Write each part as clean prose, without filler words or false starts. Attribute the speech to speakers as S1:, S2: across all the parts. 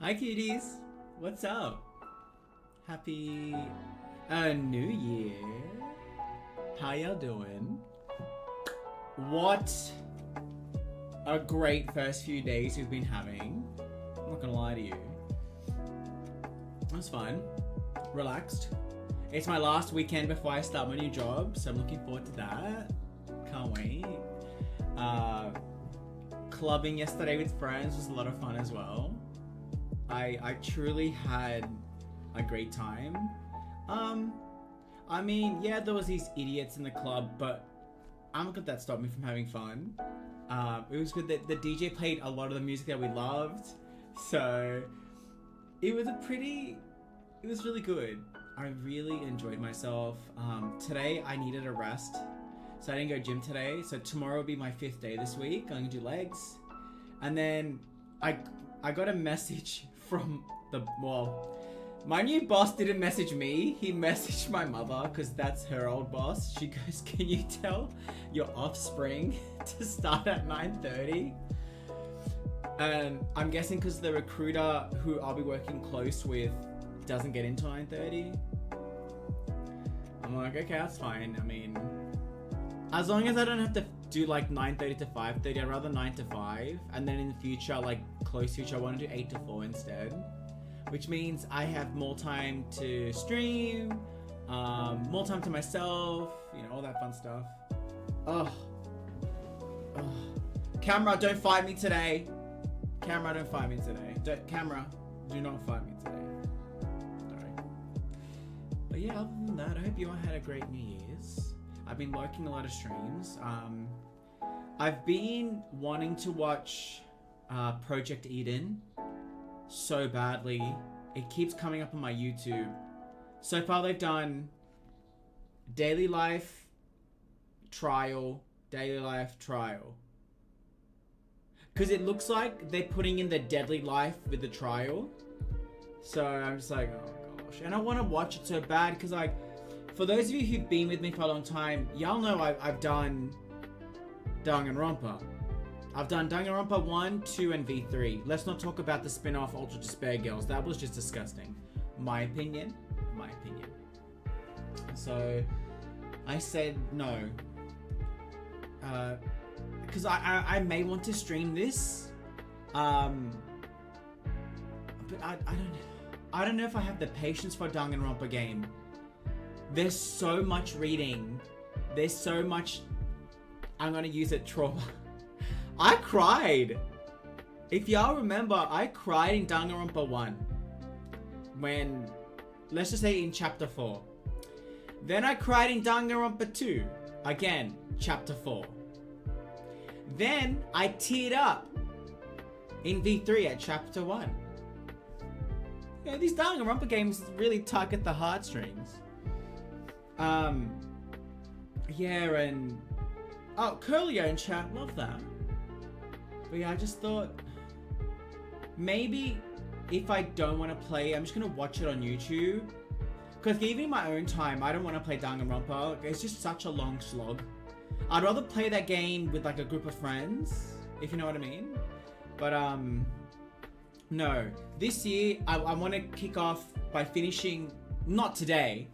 S1: Hi cuties, what's up? Happy New Year. How y'all doing? What a great first few days we've been having. I'm not gonna lie to you. It was fun. Relaxed. It's my last weekend before I start my new job, so I'm looking forward to that. Can't wait. Clubbing yesterday with friends was a lot of fun as well. I truly had a great time. I mean, yeah, there was these idiots in the club, but I'm not gonna let that stop me from having fun. It was good that the DJ played a lot of the music that we loved, so it was really good. I really enjoyed myself. Today I needed a rest, so I didn't go gym today. So tomorrow will be my 5th day this week. I'm gonna do legs, and then I got a message from my new boss didn't message me. He messaged my mother because that's her old boss. She goes, "Can you tell your offspring to start at 9:30?" And I'm guessing because the recruiter who I'll be working close with doesn't get into 9:30. I'm like, okay, that's fine. I mean, as long as I don't have to do like 9:30 to 5:30, I'd rather 9 to 5. And then in the future, like close future, I want to do 8 to 4 instead. Which means I have more time to stream, more time to myself, you know, all that fun stuff. Ugh. Camera, don't fight me today. Camera, don't fight me today. Camera, do not fight me today. Sorry. But yeah, other than that, I hope you all had a great New Year's. I've been working a lot of streams. I've been wanting to watch Project Eden so badly. It keeps coming up on my YouTube. So far they've done daily life, trial, daily life, trial. Because it looks like they're putting in the deadly life with the trial. So I'm just like, oh gosh. And I want to watch it so bad because, like, for those of you who've been with me for a long time, y'all know I've done Danganronpa. I've done Danganronpa 1, 2, and V3. Let's not talk about the spin-off Ultra Despair Girls. That was just disgusting. My opinion. So I said no. Because I may want to stream this. But I don't know if I have the patience for a Danganronpa game. There's so much reading. There's so much, I'm gonna use it, trauma. I cried. If y'all remember, I cried in Danganronpa 1. When, let's just say in chapter 4. Then I cried in Danganronpa 2. Again, chapter 4. Then I teared up in V3 at chapter 1. You know, these Danganronpa games really tug at the heartstrings. Yeah, and oh, Curlio in chat, love that. But yeah, I just thought maybe if I don't want to play, I'm just gonna watch it on YouTube. Because even in my own time, I don't want to play Danganronpa. It's just such a long slog. I'd rather play that game with like a group of friends, if you know what I mean. But no. This year, I want to kick off by finishing, not today,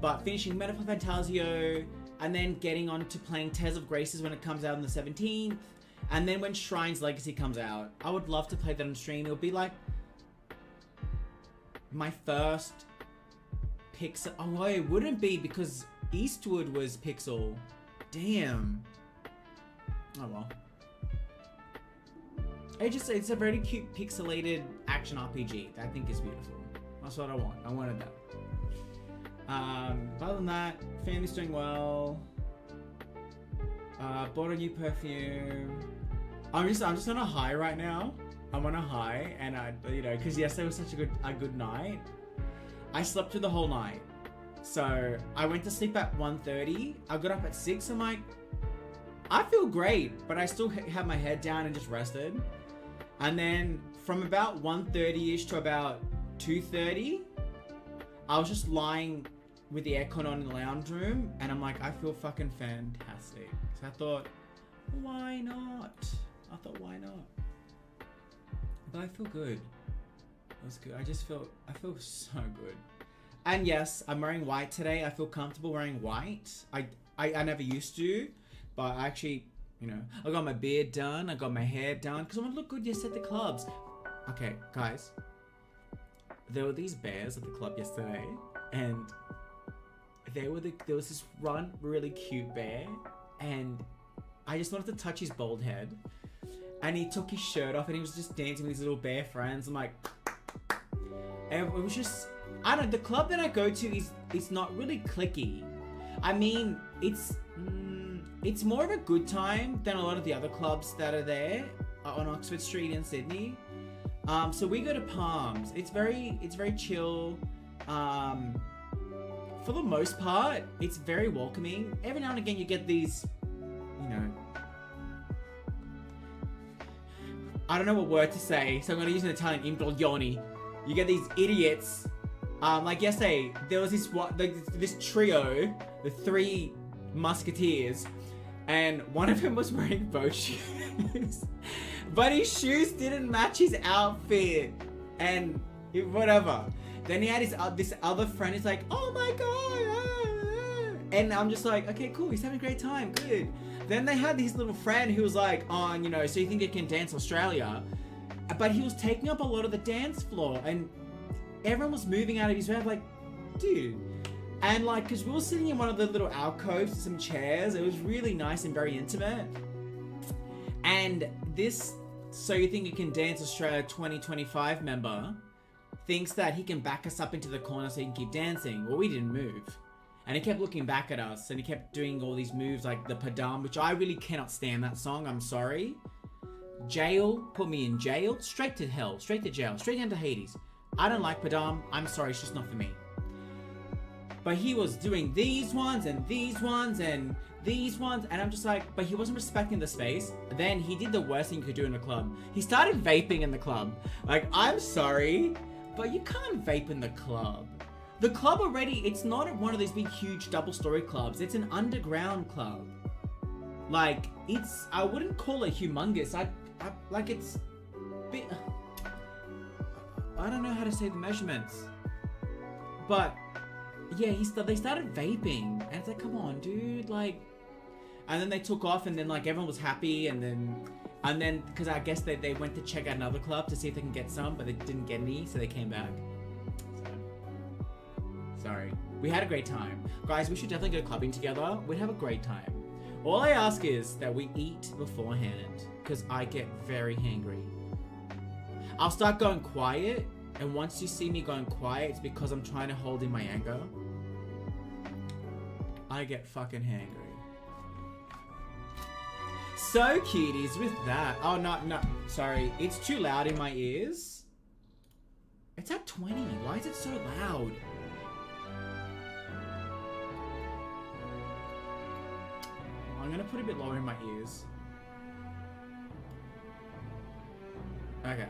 S1: but finishing Metaphor Fantasio, and then getting on to playing Tales of Graces when it comes out on the 17th. And then when Shrine's Legacy comes out, I would love to play that on stream. It'll be like my first Pixel. Oh, well, it wouldn't be because Eastwood was Pixel. Damn. Oh well. It's a very cute pixelated action RPG that I think is beautiful. That's what I want. I wanted that. Other than that, family's doing well. Bought a new perfume. I'm just on a high right now. I'm on a high, and because yesterday was such a good night. I slept through the whole night. So I went to sleep at 1:30. I got up at 6. I'm like, I feel great, but I still had my head down and just rested. And then from about 1:30ish to about 2:30, I was just lying with the aircon on in the lounge room, and I'm like, I feel fucking fantastic. So I thought, why not? But I feel good. was good. I feel so good. And yes, I'm wearing white today. I feel comfortable wearing white. I never used to, but I actually, you know, I got my beard done. I got my hair done because I want to look good yesterday at the clubs. Okay, guys. There were these bears at the club yesterday, and there was this one really cute bear, and I just wanted to touch his bald head, and he took his shirt off and he was just dancing with his little bear friends. I'm like, and it was just, I don't know, the club that I go to it's not really cliquey. I mean, it's more of a good time than a lot of the other clubs that are there on Oxford Street in Sydney. So we go to Palms. It's very chill. For the most part, it's very welcoming. Every now and again, you get these, you know, I don't know what word to say, so I'm gonna use an Italian imbroglioni. You get these idiots. Like yesterday, there was this trio, the three musketeers, and one of them was wearing boat shoes, but his shoes didn't match his outfit, and whatever. Then he had this other friend. He's like, oh my god, and I'm just like, okay, cool. He's having a great time, good. Then they had this little friend who was like, on, you know, so you think you can dance Australia, but he was taking up a lot of the dance floor, and everyone was moving out of his way. I'm like, dude. And like, because we were sitting in one of the little alcoves with some chairs. It was really nice and very intimate. And this So You Think You Can Dance Australia 2025 member thinks that he can back us up into the corner so he can keep dancing. Well, we didn't move. And he kept looking back at us, and he kept doing all these moves like the Padam, which I really cannot stand that song. I'm sorry. Jail, put me in jail. Straight to hell, straight to jail, straight into Hades. I don't like Padam. I'm sorry, it's just not for me. But he was doing these ones and these ones and these ones, and I'm just like, but he wasn't respecting the space. Then he did the worst thing you could do in a club. He started vaping in the club. Like, I'm sorry, but you can't vape in the club. The club already, it's not one of these big, huge double-story clubs. It's an underground club. Like, it's, I wouldn't call it humongous. Like, it's bit, I don't know how to say the measurements. But, yeah, they started vaping. And it's like, come on, dude, like. And then they took off, and then, like, everyone was happy, and then, because I guess they went to check out another club to see if they can get some, but they didn't get any, so they came back. Sorry. We had a great time. Guys, we should definitely go clubbing together. We'd have a great time. All I ask is that we eat beforehand, because I get very hangry. I'll start going quiet, and once you see me going quiet, it's because I'm trying to hold in my anger. I get fucking hangry. So cuties with that. Oh, no, sorry. It's too loud in my ears. It's at 20. Why is it so loud? I'm gonna put a bit lower in my ears. Okay.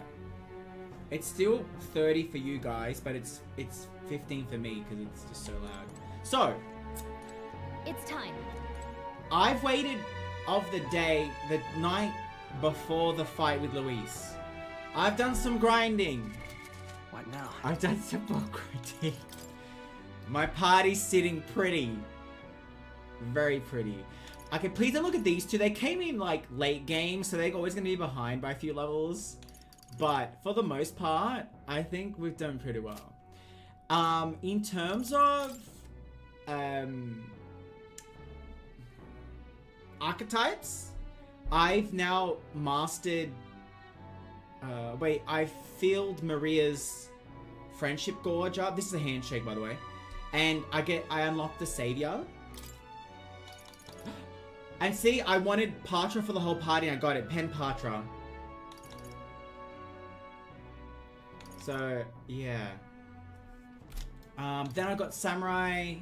S1: It's still 30 for you guys, but it's 15 for me because it's just so loud. So,
S2: it's time.
S1: I've waited of the night before the fight with Luis. I've done some grinding.
S3: What now?
S1: I've done some book reading. My party's sitting pretty. Very pretty. Okay, please don't look at these two. They came in like late game, so they're always gonna be behind by a few levels. But for the most part, I think we've done pretty well. In terms of archetypes, I've now mastered. I've filled Maria's friendship gorge up. This is a handshake, by the way, and I unlocked the savior. And see, I wanted Patra for the whole party, and I got it. Pen Patra. So, yeah. Then I got Samurai.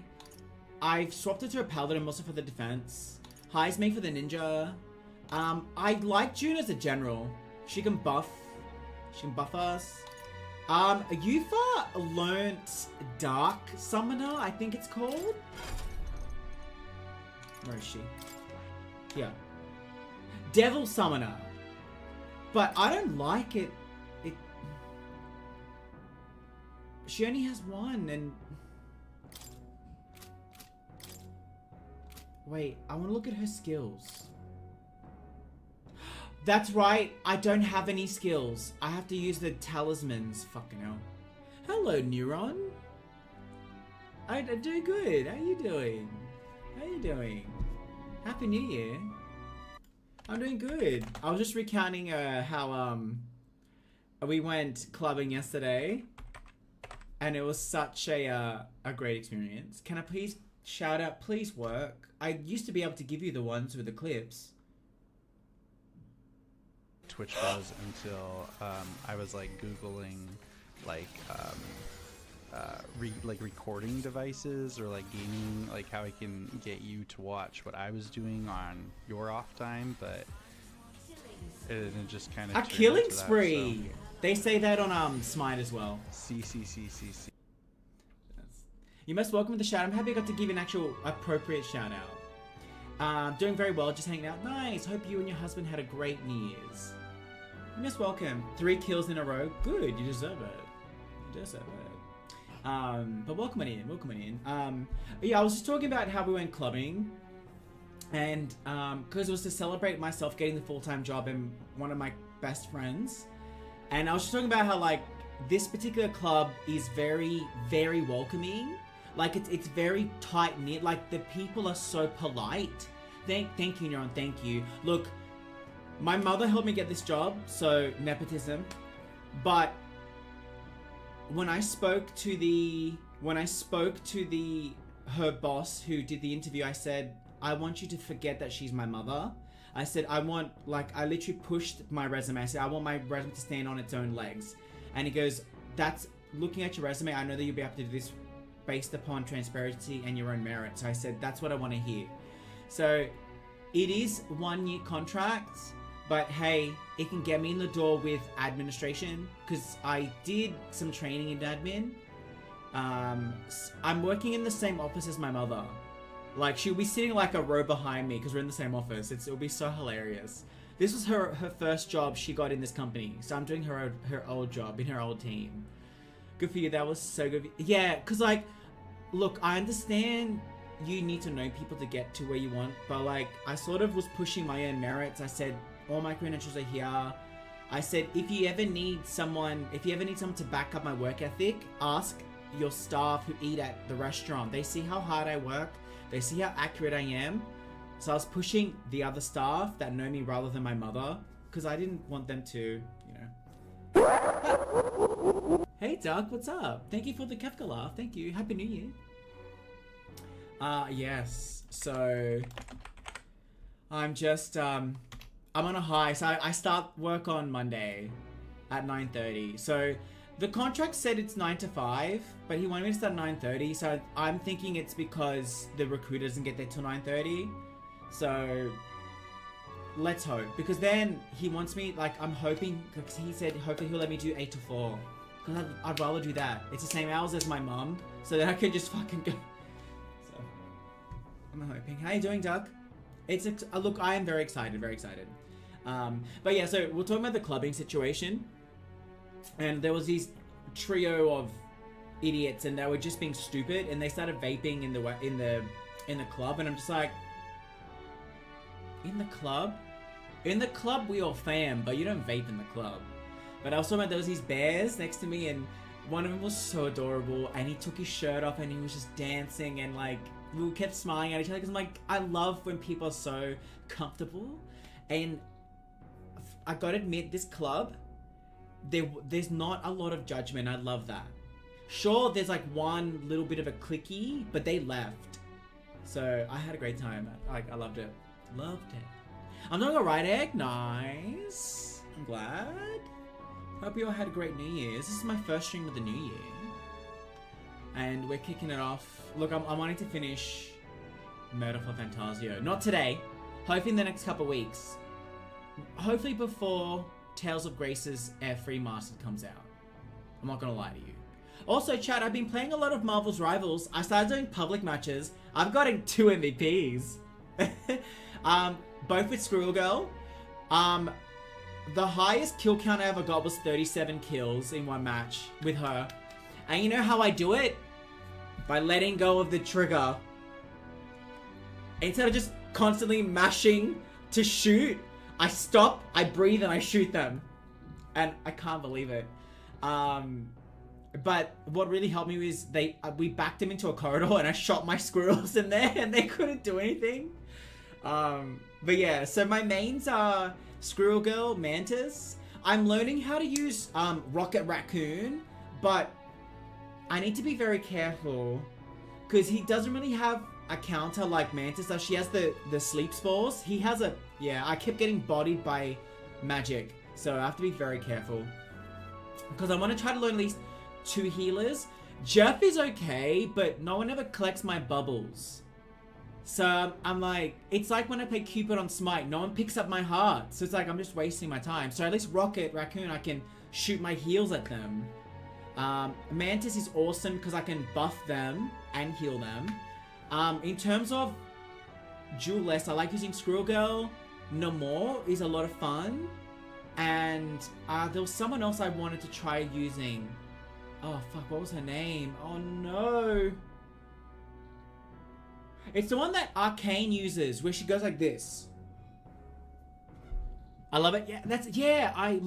S1: I've swapped it to a Paladin also for the defense. High's me for the ninja. I like June as a general. She can buff us. Yufa learnt Dark Summoner, I think it's called. Where is she? Yeah. Devil Summoner. But I don't like it. She only has one, and... Wait, I want to look at her skills. That's right, I don't have any skills. I have to use the talismans. Fucking hell. Hello, Neuron. I'm doing good. How you doing? How you doing? Happy New Year. I'm doing good. I was just recounting how we went clubbing yesterday, and it was such a great experience. Can I please shout out? Please work. I used to be able to give you the ones with the clips.
S3: Twitch was until I was like Googling like recording devices or like gaming, like how I can get you to watch what I was doing on your off time, but it just kind of
S1: a killing spree. So. They say that on Smite as well.
S3: C.
S1: You most welcome to the shout. I'm happy I got to give an actual appropriate shout out. Doing very well, just hanging out. Nice. Hope you and your husband had a great New Year's. You're most welcome. 3 kills in a row. Good. You deserve it. You deserve it. But welcome in. Yeah, I was just talking about how we went clubbing, and because it was to celebrate myself getting the full-time job and one of my best friends, and I was just talking about how like this particular club is very, very welcoming. Like it's very tight knit. Like the people are so polite. Thank you, Neuron. Thank you. Look, my mother helped me get this job, so nepotism. But when I spoke to her boss who did the interview, I said, I want you to forget that she's my mother. I said, I literally pushed my resume. I said, I want my resume to stand on its own legs. And he goes, that's, looking at your resume, I know that you'll be able to do this based upon transparency and your own merit. So I said, that's what I want to hear. So it is 1-year contract, but hey, it can get me in the door with administration, because I did some training in admin. I'm working in the same office as my mother. Like, she'll be sitting like a row behind me because we're in the same office. It'll be so hilarious. This was her first job she got in this company, so I'm doing her old job in her old team. Good for you. That was so good. Yeah, because like, look, I understand you need to know people to get to where you want, but like, I sort of was pushing my own merits. I said, all my credentials are here. I said, if you ever need someone to back up my work ethic, ask your staff who eat at the restaurant. They see how hard I work. They see how accurate I am. So I was pushing the other staff that know me rather than my mother, because I didn't want them to, you know. Hey Doug, what's up? Thank you for the Kefka laugh. Thank you. Happy New Year. Yes. So I'm just I'm on a high. So I start work on Monday at 9:30. So the contract said it's 9 to 5, but he wanted me to start at 9:30. So I'm thinking it's because the recruiter doesn't get there till 9:30. So let's hope, because then he wants me, like, I'm hoping, because he said hopefully he'll let me do 8 to 4. Because I'd rather do that. It's the same hours as my mum, so that I can just fucking go. So I'm hoping. How you doing, Doug? It's look, I am very excited, very excited. But yeah, so we're talking about the clubbing situation, and there was these trio of idiots, and they were just being stupid, and they started vaping in the club, and I'm just like, in the club? In the club we all fam, but you don't vape in the club. But I was talking about there was these bears next to me, and one of them was so adorable, and he took his shirt off and he was just dancing, and like, we kept smiling at each other, because I'm like, I love when people are so comfortable. And I gotta admit, this club, there's not a lot of judgment. I love that. Sure, there's like one little bit of a cliquey, but they left. So I had a great time. Like, I loved it. Loved it. I'm doing alright, Egg. Nice. I'm glad. Hope you all had a great New Year's. This is my first stream of the new year. And we're kicking it off. Look, I'm wanting to finish Murder for Fantasio. Not today. Hopefully in the next couple weeks. Hopefully before Tales of Grace's Airfree Mastered comes out. I'm not gonna lie to you. Also, chat, I've been playing a lot of Marvel's Rivals. I started doing public matches. I've gotten 2 MVPs. Both with Squirrel Girl. The highest kill count I ever got was 37 kills in one match with her. And you know how I do it? By letting go of the trigger. Instead of just constantly mashing to shoot, I stop, I breathe, and I shoot them. And I can't believe it. But what really helped me was we backed them into a corridor and I shot my squirrels in there and they couldn't do anything. But yeah, so my mains are Squirrel Girl, Mantis. I'm learning how to use Rocket Raccoon, but I need to be very careful because he doesn't really have a counter like Mantis does. She has the sleep spores. He has a, yeah, I kept getting bodied by magic. So I have to be very careful because I want to try to learn at least 2 healers. Jeff is okay, but no one ever collects my bubbles. So I'm like, it's like when I play Cupid on Smite, no one picks up my heart. So it's like, I'm just wasting my time. So at least Rocket Raccoon, I can shoot my heals at them. Mantis is awesome because I can buff them and heal them. In terms of Duelist, I like using Squirrel Girl. No More is a lot of fun. And there was someone else I wanted to try using. Oh fuck, what was her name? Oh no. It's the one that Arcane uses, where she goes like this. I love it. Yeah, that's, yeah, I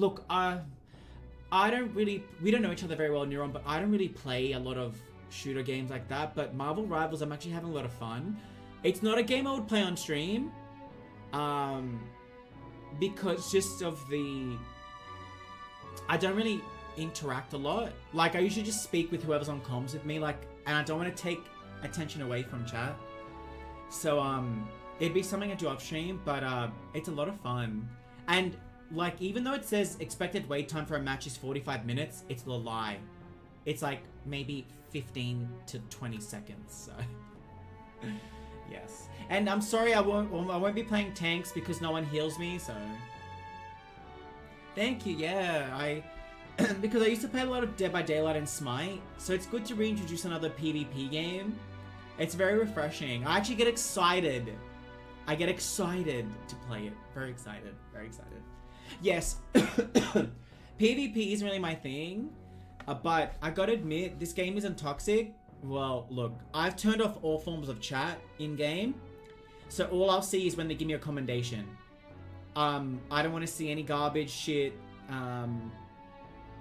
S1: don't really, we don't know each other very well, Neuron, but I don't really play a lot of shooter games like that, but Marvel Rivals, I'm actually having a lot of fun. It's not a game I would play on stream, because just of I don't really interact a lot. Like, I usually just speak with whoever's on comms with me, like, and I don't want to take attention away from chat. So, it'd be something I do off stream, but, it's a lot of fun. And, like, even though it says expected wait time for a match is 45 minutes, it's a lie. It's, like, maybe 15 to 20 seconds, so... Yes. And I'm sorry I won't be playing tanks because no one heals me, so... Thank you, yeah, because I used to play a lot of Dead by Daylight and Smite, so it's good to reintroduce another PvP game. It's very refreshing. I actually get excited. I get excited to play it. Very excited. Very excited. Yes, PvP isn't really my thing, but I gotta admit, this game isn't toxic. Well, look, I've turned off all forms of chat in-game, so all I'll see is when they give me a commendation. I don't want to see any garbage shit.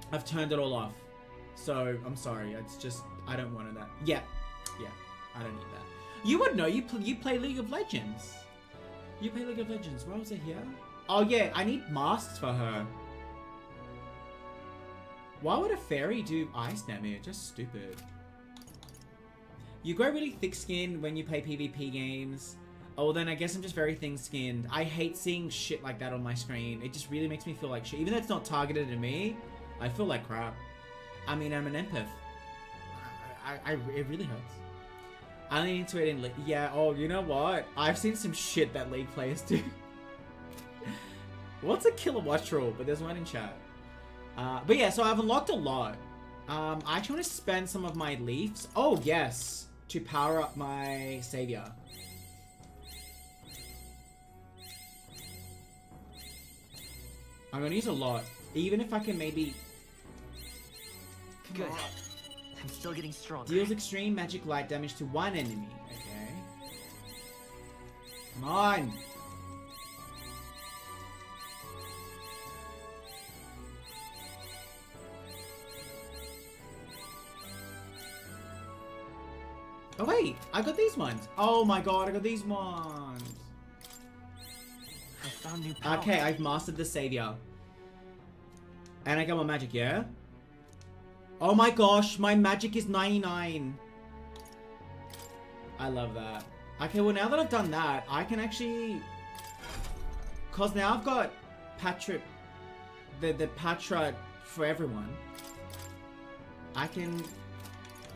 S1: I've turned it all off. So, I'm sorry, it's just, I don't want that. Yeah, I don't need that. You would know, you play League of Legends. You play League of Legends, why was it here? Oh yeah, I need masks for her. Why would a fairy do ice damage? Just stupid. You grow really thick skin when you play PvP games. Oh, then I guess I'm just very thin-skinned. I hate seeing shit like that on my screen. It just really makes me feel like shit. Even though it's not targeted at me, I feel like crap. I mean, I'm an empath. It really hurts. I lean into it in League. Yeah, oh, you know what? I've seen some shit that League players do. What's a killer watch rule? But there's one in chat. But yeah, so I've unlocked a lot. I actually want to spend some of my leaves. Oh, yes. To power up my savior. I'm gonna use a lot. Even if I can maybe...
S4: Good. I'm still getting stronger.
S1: Deals extreme magic light damage to one enemy. Okay. Come on. Oh wait, I got these ones. Oh my god, I got these ones.
S4: I found new power.
S1: Okay, I've mastered the savior. And I got my magic, yeah? Oh my gosh, my magic is 99. I love that. Okay, well now that I've done that, I can actually... Cause now I've got Patra... The Patra for everyone. I can...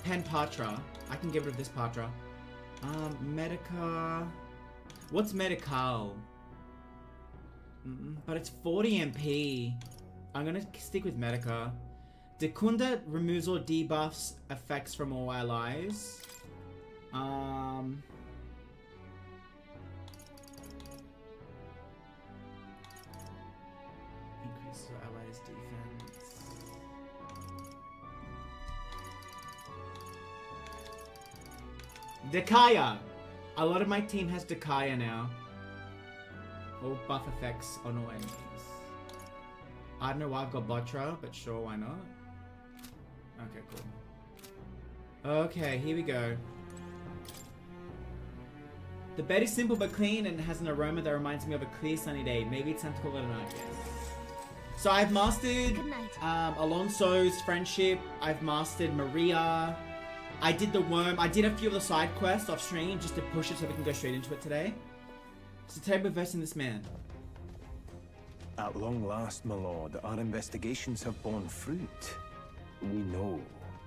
S1: Pen Patra. I can get rid of this Patra. Medica... What's Medical? But it's 40 MP. I'm gonna stick with Medica. Dekunda removes or debuffs effects from all allies. Increases allies' defense. Dakaya. A lot of my team has Dakaya now. All buff effects on all enemies. I don't know why I've got Botra, but sure, why not? Okay, cool. Okay, here we go. The bed is simple but clean and has an aroma that reminds me of a clear sunny day. Maybe it's time to call it a night, yes. So I've mastered
S2: Good night.
S1: Alonso's friendship. I've mastered Maria. I did the worm. I did a few of the side quests off stream just to push it so we can go straight into it today. So today we're versing this man.
S5: At long last, my lord, our investigations have borne fruit. We know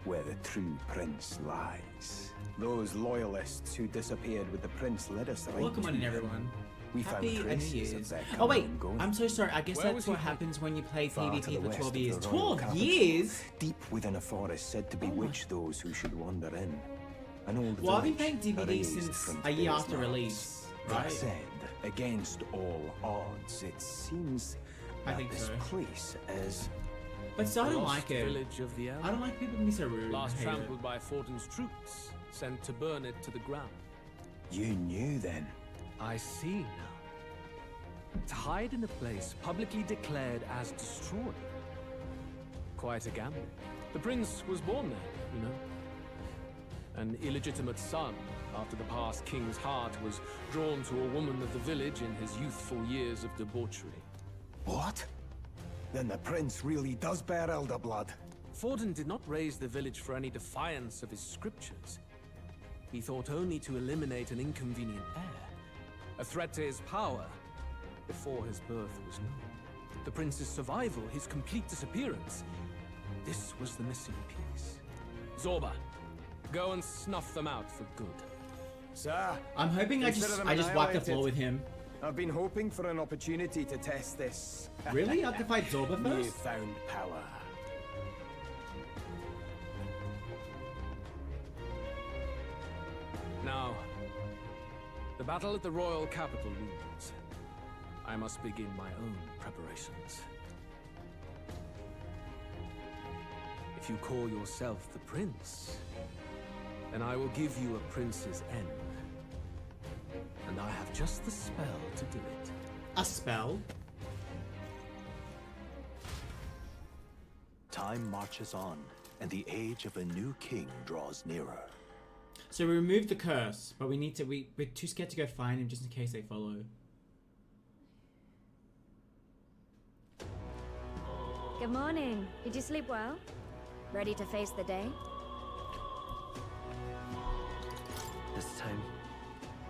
S5: where the true prince lies. Those loyalists who disappeared with the prince led us right
S1: Welcome
S5: to
S1: on in,
S5: him.
S1: everyone.
S5: We
S1: Happy
S5: found
S1: New
S5: traces of
S1: Year's.
S5: their
S1: Oh
S5: coming
S1: wait,
S5: and going.
S1: I'm so sorry. I guess
S6: Where
S1: that's
S6: was
S1: what
S6: he?
S1: happens when you play
S5: Far to
S1: PvP
S5: the
S1: for
S5: west
S1: 12
S5: of the
S1: years.
S5: royal
S1: 12
S5: capital.
S1: years?
S5: Deep within a forest said to bewitch those who should wander in. An old
S1: Well, I've been
S5: village
S1: playing DBD
S5: erased
S1: since
S5: from
S1: a year
S5: today's
S1: after
S5: maps.
S1: release,
S5: That
S1: right?
S5: said, against all odds, it seems
S1: I
S5: that
S1: think
S5: this
S1: so.
S5: place is
S1: But still, I don't
S6: Lost
S1: like it.
S6: village of the elves.
S1: I don't like people being so rude.
S6: Last
S1: I hate
S6: trampled by Fortin's troops, sent to burn it to the ground.
S5: You knew then.
S6: I see now. To hide in a place publicly declared as destroyed. Quite a gamble. The prince was born there, you know. An illegitimate son, after the past king's heart was drawn to a woman of the village in his youthful years of debauchery.
S5: What? Then the prince really does bear elder blood.
S6: Fortin did not raise the village for any defiance of his scriptures. He thought only to eliminate an inconvenient heir, a threat to his power, before his birth was known. The prince's survival, his complete disappearance, this was the missing piece. Zorba, go and snuff them out for good.
S5: Sir,
S1: I'm hoping I
S5: Consider
S1: just
S5: them
S1: wipe the floor
S5: annihilated.
S1: with him.
S5: I've been hoping for an opportunity to test this
S1: Really? I have to fight Zorba first?
S5: newfound power.
S6: Now, the battle at the royal capital looms. I must begin my own preparations. If you call yourself the prince, then I will give you a prince's end. And I have just the spell to do it.
S1: A spell?
S7: Time marches on, and the age of a new king draws nearer.
S1: So we removed the curse, but we need to. We're too scared to go find him just in case they follow.
S2: Good morning. Did you sleep well? Ready to face the day?
S4: This time,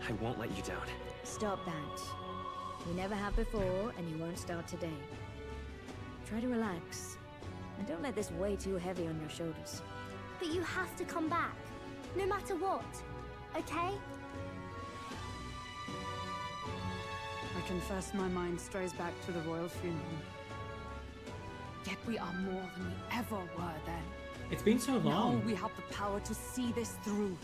S4: I won't let you down.
S2: Stop that. You never have before, and you won't start today. Try to relax. And don't let this weigh too heavy on your shoulders.
S8: But you have to come back, no matter what, okay?
S9: I confess my mind strays back to the royal funeral. Yet we are more than we ever were then.
S1: It's been so
S9: Now
S1: long.
S9: we have the power to see this through.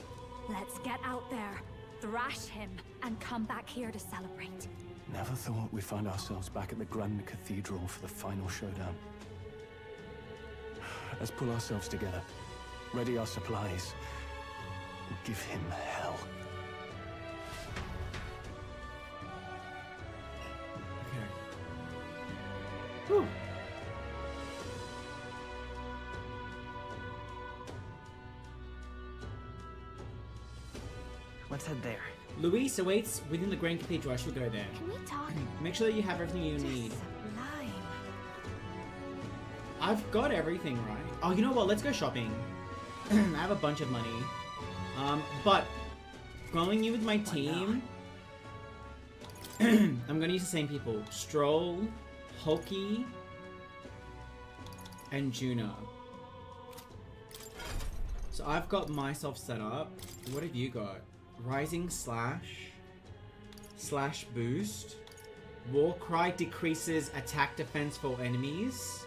S8: Let's get out there, thrash him, and come back here to celebrate.
S7: Never thought we'd find ourselves back at the Grand Cathedral for the final showdown. Let's pull ourselves together, ready our supplies, and give him hell.
S1: Okay. Whew.
S4: Let's head there.
S1: Luis awaits within the Grand Cathedral. I shall go there.
S8: Can we talk?
S1: Make sure that you have everything you need.
S8: Sublime.
S1: I've got everything right. Oh, you know what? Let's go shopping. I have a bunch of money. But going in with my team, I'm gonna use the same people: Stroll, Hulky, and Juno. So I've got myself set up. What have you got? Rising Slash, Slash Boost, War Cry decreases attack defense for enemies.